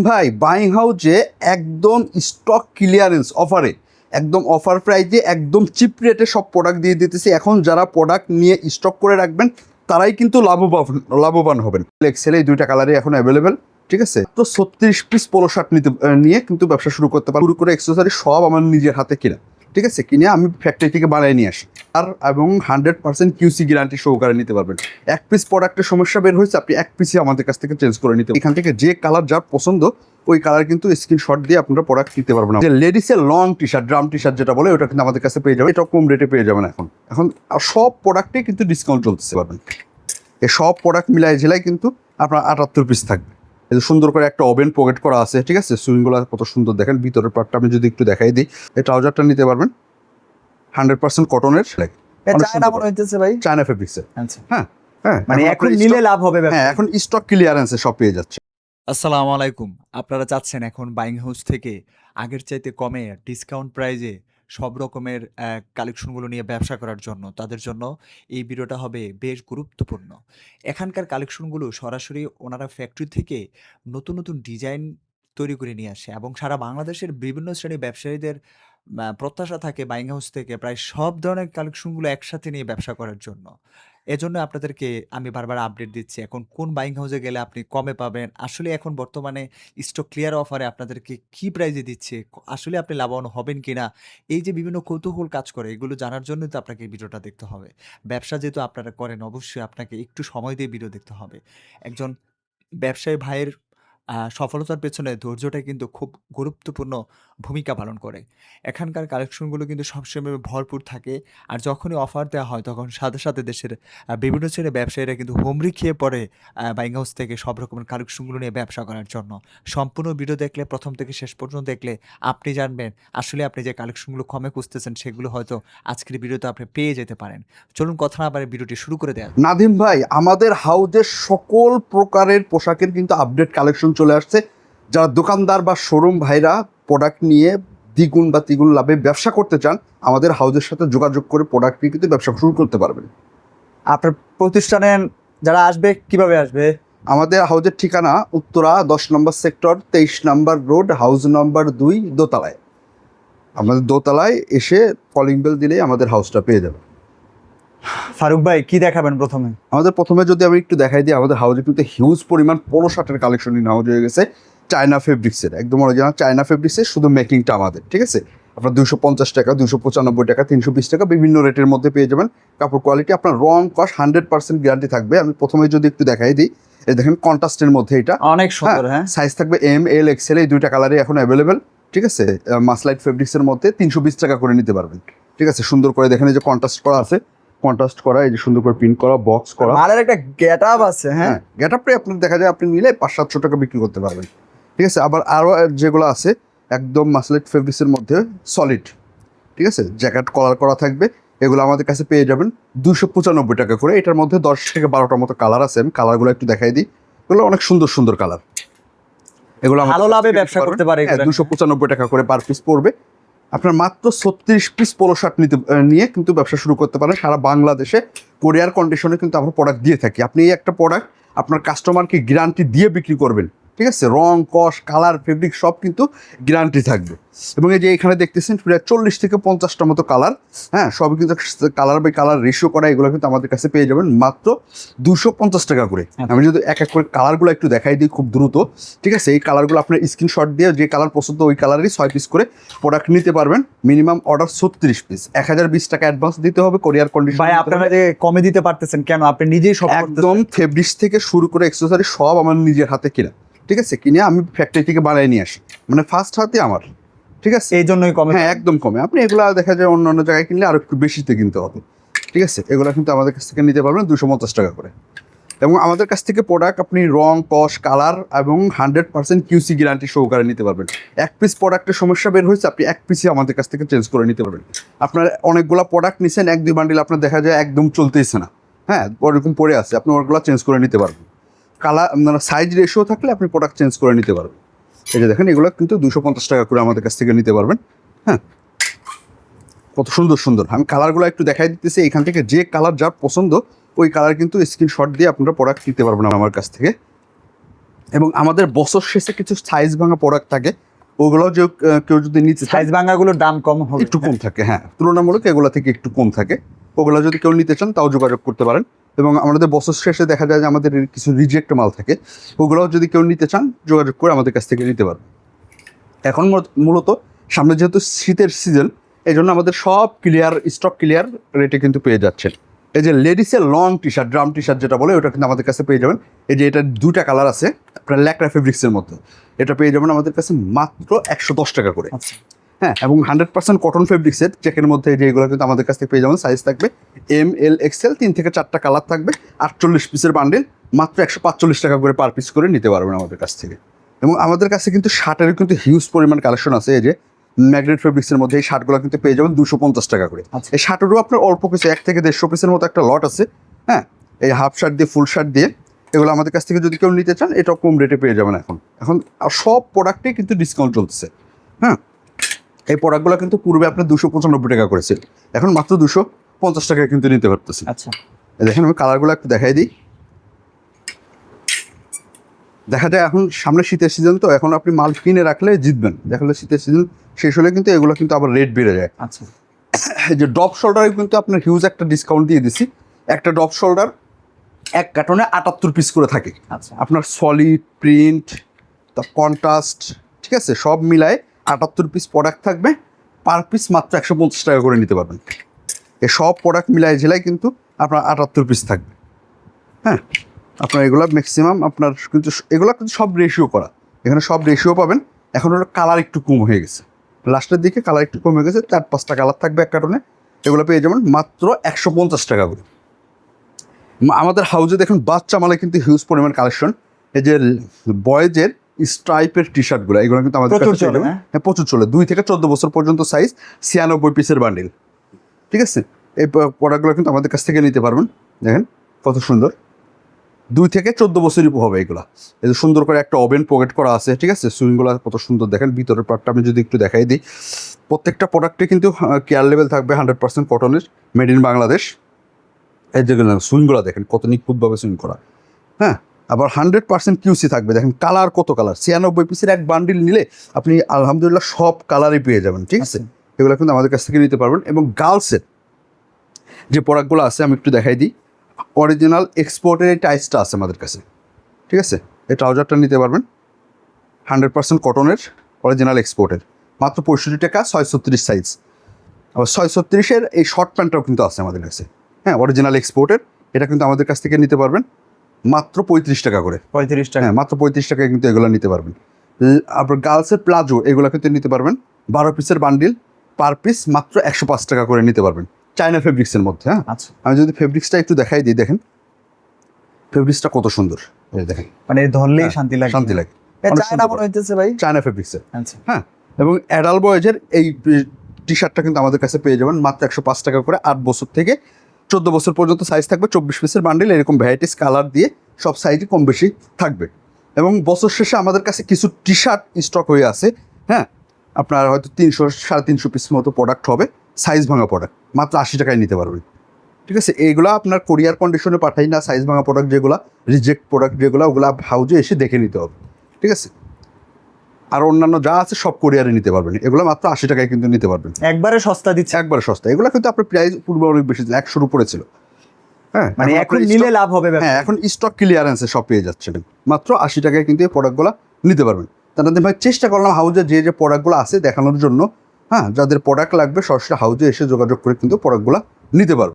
ভাই বাইং হাউসে একদম স্টক ক্লিয়ারেন্স অফারে একদম অফার প্রাইজে একদম চিপ রেটে সব প্রোডাক্ট দিয়ে দিতেছি। এখন যারা প্রোডাক্ট নিয়ে স্টক করে রাখবেন তারাই কিন্তু লাভবান হবেন। এক্সেল এই দুইটা কালারই এখন অ্যাভেলেবেল, ঠিক আছে। তো 36 পিস পোলো শার্ট নিয়ে কিন্তু ব্যবসা শুরু করতে পারবো। শুরু করে অ্যাক্সেসরি সব আমার নিজের হাতে কিনা, ঠিক আছে, কিনে আমি ফ্যাক্টরি থেকে বানিয়ে নিয়ে আসি এবং 100% কিউসি গ্যারান্টি সহকারে নিতে পারবেন। এক পিস প্রোডাক্টের সমস্যা বের হয়েছে, আপনি এক পিসই আমাদের কাছ থেকে চেঞ্জ করে নিতে, এখান থেকে যে কালার যার পছন্দ ওই কালার কিন্তু স্ক্রিনশট দিয়ে আপনারা প্রোডাক্ট নিতে পারবেন। যে লেডিসের long T shirt, drum T shirt যেটা বলে, ওটা কিন্তু আমাদের কাছে পেয়ে যাবেন। এটা কম রেটে পেয়ে যাবেন। এখন সব প্রোডাক্টে কিন্তু ডিসকাউন্ট চলতে পারবেন। এই সব প্রোডাক্ট মিলাই ঝেলাই কিন্তু আপনার 78 পিস থাকবে। এই যে সুন্দর করে একটা ওভেন পকেট করা আছে, ঠিক আছে। সুইংগুলো কত সুন্দর দেখেন, ভিতরের পার্টটা আমি যদি একটু দেখাই দিই, এই ট্রাউজারটা নিতে পারবেন 100% কটনের, চায়না ফেব্রিক্সের। হ্যাঁ হ্যাঁ, মানে এখন নিলে লাভ হবে। হ্যাঁ, এখন স্টক ক্লিয়ারেন্সে সব পেয়ে যাচ্ছে। আসসালামু আলাইকুম। আপনারা চাচ্ছেন এখন বাইং হাউস থেকে আগের চাইতে কমে ডিসকাউন্ট প্রাইজে সব রকমের কালেকশনগুলো নিয়ে ব্যবসা করার জন্য, তাদের জন্য এই ভিডিওটা হবে বেশ গুরুত্বপূর্ণ। এখানকার কালেকশনগুলো সরাসরি ওনারা ফ্যাক্টরি থেকে নতুন নতুন ডিজাইন তৈরি করে নিয়ে আসে এবং সারা বাংলাদেশের বিভিন্ন শ্রেণীর ব্যবসায়ীদের প্রত্যাশা থাকে বাইং হাউস থেকে প্রায় সব ধরনের কালেকশনগুলো একসাথে নিয়ে ব্যবসা করার জন্য। এজন্য আপনাদেরকে আমি বারবার আপডেট দিচ্ছি এখন কোন বাইং হাউসে গেলে আপনি কমে পাবেন। আসলে এখন বর্তমানে স্টক ক্লিয়ার অফারে আপনাদেরকে কি প্রাইজে দিচ্ছে, আসলে আপনি লাভবান হবেন কিনা, এই যে বিভিন্ন কৌতূহল কাজ করে, এগুলো জানার জন্যই তো আপনাকে এই ভিডিওটা দেখতে হবে। ব্যবসা যেহেতু আপনারা করেন, অবশ্যই আপনাকে একটু সময় দিয়ে ভিডিও দেখতে হবে। একজন ব্যবসায়ী ভাইয়ের সফলতার পেছনে ধৈর্যটা কিন্তু খুব গুরুত্বপূর্ণ ভূমিকা পালন করে। এখানকার কালেকশনগুলো কিন্তু সবসময় ভরপুর থাকে। আর যখনই অফার দেওয়া হয় তখন সাথে সাথে দেশের বিভিন্ন শ্রেণীর ব্যবসায়ীরা কিন্তু হুমড়ি খেয়ে পড়ে বাইং হাউস থেকে সব রকমের কালেকশনগুলো নিয়ে ব্যবসা করার জন্য। সম্পূর্ণ ভিডিও দেখলে, প্রথম থেকে শেষ পর্যন্ত দেখলে আপনি জানবেন আসলে আপনি যে কালেকশনগুলো কমে খুঁজতেছেন সেগুলো হয়তো আজকের ভিডিওতে আপনি পেয়ে যেতে পারেন। চলুন কথা না বাড়িয়ে ভিডিওটি শুরু করে দেওয়া যাক। নাদিম ভাই, আমাদের হাউজের সকল প্রকারের পোশাকের কিন্তু আপডেট কালেকশন চলে আসছে। যারা দোকানদার বা শোরুম ভাইরা প্রোডাক্ট নিয়ে দ্বিগুণ বা তিগুণ লাভে ব্যবসা করতে চান, আমাদের হাউজের সাথে যোগাযোগ করে প্রোডাক্ট নিয়ে কিন্তু ব্যবসা শুরু করতে পারবেন। আপনার প্রতিষ্ঠানে যারা আসবে কিভাবে আসবে? আমাদের হাউজের ঠিকানা উত্তরা 10 নম্বর সেক্টর, 23 নম্বর রোড, হাউস নম্বর 2, দোতলায়। আমাদের দোতলায় এসে কলিং বেল দিলেই আমাদের হাউসটা পেয়ে যাবে। ফারুক ভাই, কি দেখাবেন প্রথমে? আমাদের প্রথমে যদি আমি একটু দেখাই দিই, আমাদের হাউজে কিন্তু হিউজ পরিমাণ পোলো শার্টের কালেকশন ইন হাউজ হয়ে গেছে। চায়না ফেব্রিক্সের, একদম অরিজিনাল চায়না ফেব্রিক্সের, শুধু মেকিংটা আমাদের, ঠিক আছে। আপনার 250 টাকা, 295 টাকা, 320 টাকা, বিভিন্ন রেটের মধ্যে পেয়ে যাবেন। কাপড় কোয়ালিটি আপনার রং কস 100% গ্যারান্টি থাকবে। আমি প্রথমে যদি একটু দেখাই দিই, এই দেখেন কন্ট্রাস্টের মধ্যে এটা অনেক সুন্দর। হ্যাঁ, সাইজ থাকবে এম, এল, এক্সেল, এই দুইটা কালারই এখন অ্যাভেলেবেল, ঠিক আছে। মাসলাইট ফেব্রিক্সের মধ্যে 320 টাকা করে নিতে পারবেন, ঠিক আছে। সুন্দর করে দেখেন, এই যে কন্ট্রাস্ট করা আছে, কন্ট্রাস্ট করা, এই যে সুন্দর করে প্রিন্ট করা, বক্স করা, মালের একটা গেট আপ আছে। হ্যাঁ, গেট আপটাই আপনার দেখা যায় আপনি নিলে 500-700 টাকা বিক্রি করতে পারবেন, ঠিক আছে। আবার আরও যেগুলো আছে একদম মাসলাইট ফেব্রিক্সের মধ্যে সলিড, ঠিক আছে, জ্যাকেট কলার করা থাকবে, এগুলো আমাদের কাছে পেয়ে যাবেন 295 টাকা করে। এটার মধ্যে 10 থেকে 12টার মতো কালার আছে। আমি কালারগুলো একটু দেখাই দিই, এগুলো অনেক সুন্দর সুন্দর কালার। এগুলো ভালো লাভে ব্যবসা করতে পারে। 295 টাকা করে পার পিস পড়বে। আপনার মাত্র 36 পিস পোলো শার্ট নিয়ে কিন্তু ব্যবসা শুরু করতে পারেন। সারা বাংলাদেশে কোরিয়ার কন্ডিশনে কিন্তু আমরা প্রোডাক্ট দিয়ে থাকি। আপনি এই একটা প্রোডাক্ট আপনার কাস্টমারকে গ্যারান্টি দিয়ে বিক্রি করবেন, ঠিক আছে। রং, কস, কালার, ফেব্রিক সব কিন্তু গ্যারান্টি থাকবে। এবং এই যে এখানে দেখতেছেন প্রায় 40 থেকে 50টা মতো কালার, হ্যাঁ, সবই কিন্তু কালার বাই কালার রেশিও করা। এগুলো কিন্তু আমাদের কাছে পেয়ে যাবেন মাত্র 250 টাকা করে। আমি যদি এক এক করে কালারগুলো একটু দেখাই দিই খুব দ্রুত, ঠিক আছে। এই কালারগুলো আপনার স্ক্রিনশট দিয়ে যে কালার পছন্দ ওই কালারেরই 6 পিস করে প্রোডাক্ট নিতে পারবেন। মিনিমাম অর্ডার 36 পিস, 1020 টাকা অ্যাডভান্স দিতে হবে। কোরিয়ার কন্ডিশন ভাই, আপনারা যে কমে দিতে পারতেছেন কেন? আপনি নিজেই সব একদম ফেব্রিক্স থেকে শুরু করে অ্যাক্সেসরি সব আমার নিজের হাতে কিনা, ঠিক আছে, কিনে আমি ফ্যাক্টরি থেকে বানিয়ে নিয়ে আসি, মানে ফার্স্ট হাতে আমার, ঠিক আছে। এই জন্যই কমে। হ্যাঁ, একদম কমে। আপনি এগুলো দেখা যায় অন্য অন্য জায়গায় কিনলে আরো একটু বেশিতে কিনতে হবে, ঠিক আছে। এগুলো কিন্তু আমাদের কাছ থেকে নিতে পারবেন 250 টাকা করে। এবং আমাদের কাছ থেকে প্রোডাক্ট আপনি রং, কস, কালার এবং 100% কিউসি গ্যারান্টি সহকারে নিতে পারবেন। এক পিস প্রোডাক্টের সমস্যা বের হয়েছে, আপনি এক পিসই আমাদের কাছ থেকে চেঞ্জ করে নিতে পারবেন। আপনার অনেকগুলো প্রোডাক্ট নিছেন, 1-2 বান্ডিল আপনার দেখা যায় একদম চলতেইছে না, হ্যাঁ, ওরকম পড়ে আছে, আপনি ওগুলো চেঞ্জ করে নিতে পারবেন। কালার মানে সাইজ রেশিও থাকলে আপনি প্রোডাক্ট চেঞ্জ করে নিতে পারবেন। এই যে দেখেন, এগুলো কিন্তু 250 টাকা করে আমাদের কাছ থেকে নিতে পারবেন। হ্যাঁ, কত সুন্দর সুন্দর। আমি কালারগুলো একটু দেখাই দিতেছি। এখান থেকে যে কালার যার পছন্দ ওই কালার কিন্তু স্ক্রিনশট দিয়ে আপনারা প্রোডাক্ট নিতে পারবেন আমার কাছ থেকে। এবং আমাদের বছর শেষে কিছু সাইজ ভাঙা প্রোডাক্ট থাকে, ওগুলো যে কেউ যদি নিতে চায় সাইজ ভাঙাগুলোর দাম কম হবে, একটু কম থাকে, হ্যাঁ তুলনামূলক এগুলো থেকে একটু কম থাকে। ওগুলো যদি কেউ নিতে চান তাও যোগাযোগ করতে পারেন। এবং আমাদের বছর শেষে দেখা যায় যে আমাদের কিছু রিজেক্ট মাল থাকে, ওগুলোও যদি কেউ নিতে চান যোগাযোগ করে আমাদের কাছ থেকে নিতে পারবেন। এখন মূলত সামনে যেহেতু শীতের সিজন, এই জন্য আমাদের সব ক্লিয়ার স্টক ক্লিয়ার রেটে কিন্তু পেয়ে যাচ্ছেন। এই যে লেডিসের long T shirt, drum T shirt যেটা বলে, ওটা কিন্তু আমাদের কাছে পেয়ে যাবেন। এই যে এটা 2টা কালার আছে আপনার ল্যাকড়া ফেব্রিক্সের মধ্যে, এটা পেয়ে যাবেন আমাদের কাছে মাত্র 110 টাকা করে। আচ্ছা হ্যাঁ, এবং 100% কটন ফেব্রিক্সের চেকের মধ্যে যেগুলো কিন্তু আমাদের কাছ থেকে পেয়ে যাবেন। সাইজ থাকবে এম, এল, এক্সেল, 3 থেকে 4টা কালার থাকবে, 48 পিসের বান্ডেল, মাত্র 145 টাকা করে পার পিস করে নিতে পারবেন আমাদের কাছ থেকে। এবং আমাদের কাছে কিন্তু শার্টের কিন্তু হিউজ পরিমাণ কালেকশন আছে। এই যে ম্যাগনেট ফেব্রিক্সের মধ্যে এই শার্টগুলো কিন্তু পেয়ে যাবেন 250 টাকা করে। আচ্ছা। এই শার্টেরও আপনার অল্প কিছু 1 থেকে 150 পিসের মতো একটা লট আছে। হ্যাঁ, এই হাফ শার্ট দিয়ে ফুল শার্ট দিয়ে এগুলো আমাদের কাছ থেকে যদি কেউ নিতে চান এটাও কম রেটে পেয়ে যাবেন। এখন সব প্রোডাক্টেই কিন্তু ডিসকাউন্ট চলতেছে। হ্যাঁ, এই প্রোডাক্টগুলো কিন্তু পূর্বে আপনার 295 টাকা করেছিল, এখন মাত্র 250 টাকায় কিন্তু নিতে পারতেছি। আচ্ছা দেখেন আমি কালারগুলো একটু দেখাই দিই। দেখা যায় এখন সামনে শীতের সিজন, তো এখন আপনি মাল কিনে রাখলে জিতবেন। দেখলে শীতের সিজন শেষ হলে কিন্তু এগুলো কিন্তু আবার রেট বেড়ে যায়। আচ্ছা এই যে ডপ শোল্ডারে কিন্তু আপনার হিউজ একটা ডিসকাউন্ট দিয়ে দিছি। একটা ডপ শোল্ডার 1 কার্টনে 78 পিস করে থাকে। আচ্ছা আপনার সলিড, প্রিন্ট, তা কন্ট্রাস্ট, ঠিক আছে, সব মিলায় 78 পিস প্রোডাক্ট থাকবে, পার পিস মাত্র 150 টাকা করে নিতে পারবেন। এই সব প্রোডাক্ট মিলায় জেলায় কিন্তু আপনার 78 পিস থাকবে। হ্যাঁ, আপনার এগুলো ম্যাক্সিমাম আপনার কিন্তু এগুলো কিন্তু সব রেশিও করা, এখানে সব রেশিও পাবেন। এখন হলো কালার একটু কম হয়ে গেছে, লাস্টের দিকে কালার একটু কমে গেছে, 4-5টা কালার থাকবে 1 কার্টনে। এগুলো পেয়ে যাবেন মাত্র 150 টাকা করে। আমাদের হাউজে দেখুন বাচ্চা মালে কিন্তু হিউজ পরিমাণ কালেকশন। এই যে বয়েজের স্ট্রাইপের টি শার্টগুলো, এগুলো কিন্তু আমাদের প্রচুর কাছে পেয়ে চলে, যাবেন। হ্যাঁ, প্রচুর চলে। 2 থেকে 14 বছর পর্যন্ত সাইজ, 96 পিসের বান্ডিল, ঠিক আছে। এই প্রোডাক্টগুলো কিন্তু আমাদের কাছ থেকে নিতে পারবেন। দেখেন কত সুন্দর, 2 থেকে 14 বছরই হবে এগুলো। এই যে সুন্দর করে একটা ওভেন পকেট করা আছে, ঠিক আছে। সুইংগুলো কত সুন্দর দেখেন, ভিতরের পার্টটা আমি যদি একটু দেখাই দিই। প্রত্যেকটা প্রোডাক্টে কিন্তু কেয়ার লেভেল থাকবে 100% কটনের, মেড ইন বাংলাদেশ। এই যেগুলো সুইংগুলো দেখেন কত নিখুঁতভাবে সুইং করা। হ্যাঁ, আবার 100% কিউসি থাকবে। দেখেন কালার কত কালার, 96 পিসের এক বান্ডিল নিলে আপনি আলহামদুলিল্লাহ সব কালারই পেয়ে যাবেন, ঠিক আছে। এগুলো কিন্তু আমাদের কাছ থেকে নিতে পারবেন। এবং গার্লসের যে প্রোডাক্টগুলো আছে আমি একটু দেখাই দিই। অরিজিনাল এক্সপোর্টের এই টাইসটা আছে আমাদের কাছে, ঠিক আছে। এই ট্রাউজারটা নিতে পারবেন 100% কটনের, অরিজিনাল এক্সপোর্টের, মাত্র 65 টাকা, 636 সাইজ। আবার 636-এর এই শর্ট প্যান্টটাও কিন্তু আছে আমাদের কাছে। হ্যাঁ, অরিজিনাল এক্সপোর্টের, এটা কিন্তু আমাদের কাছ থেকে নিতে পারবেন মাত্র 35 টাকা করে। 35 টাকা। হ্যাঁ, মাত্র 35 টাকায় কিন্তু এগুলো নিতে পারবেন। আপনার গার্লসের প্লাজো এগুলো কিন্তু নিতে পারবেন 12 পিসের বান্ডিল, পার পিস মাত্র 105 টাকা করে নিতে পারবেন, চায়না ফেব্রিক্সের মধ্যে। হ্যাঁ, আচ্ছা আমি যদি ফেব্রিক্সটা একটু দেখাই দিই, দেখেন ফেব্রিক্সটা কত সুন্দর, এই দেখেন মানে ধরলেই হ্যাঁ, শান্তি লাগে, শান্তি লাগে। এটা অনেক চায়না সুন্দর মনে হইতেছে ভাই। চায়না ফেব্রিক্সের। আচ্ছা হ্যাঁ, এবং অ্যাডাল বয়েজের এই টি শার্টটা কিন্তু আমাদের কাছে পেয়ে যাবেন মাত্র 105 টাকা করে। 8 বছর থেকে 14 বছর পর্যন্ত সাইজ থাকবে, 24 পিসের বান্ডিল, এরকম ভ্যারাইটিস কালার দিয়ে সব সাইজই কম বেশি থাকবে। এবং বছর শেষে আমাদের কাছে কিছু টি শার্ট স্টক হয়ে আছে। হ্যাঁ, আপনার হয়তো 300-350 পিস মতো প্রোডাক্ট হবে, সাইজ ভাঙা প্রোডাক্ট, মাত্র 80 টাকায় নিতে পারবেন, ঠিক আছে। এইগুলো আপনার কোরিয়ার কন্ডিশনে পাঠাই না, সাইজ ভাঙা প্রোডাক্ট যেগুলো, রিজেক্ট প্রোডাক্ট যেগুলো, ওগুলো হাউজে এসে দেখে নিতে হবে, ঠিক আছে। আর অন্যান্য যা আছে সব কোরিয়ারে নিতে পারবেন, এগুলো মাত্র 80 টাকায় কিন্তু নিতে পারবেন, একবারে সস্তা দিচ্ছে, একবারে সস্তা। এগুলো কিন্তু আপনার প্রাইস পূর্বে অনেক বেশি ছিল, 100-র উপরে ছিল। হ্যাঁ, মানে এখন আপনার নিলে stock- লাভ হবে হ্যাঁ, এখন স্টক ক্লিয়ারেন্সে সব পেয়ে যাচ্ছেন, মাত্র 80 টাকায় কিন্তু এই প্রোডাক্টগুলো নিতে পারবেন। তাদের ভাই চেষ্টা করলাম হাউজে যে প্রোডাক্টগুলো আছে দেখানোর জন্য। হ্যাঁ, যাদের প্রোডাক্ট লাগবে সরাসরি হাউজে এসে যোগাযোগ করে কিন্তু প্রোডাক্টগুলো নিতে পারবেন।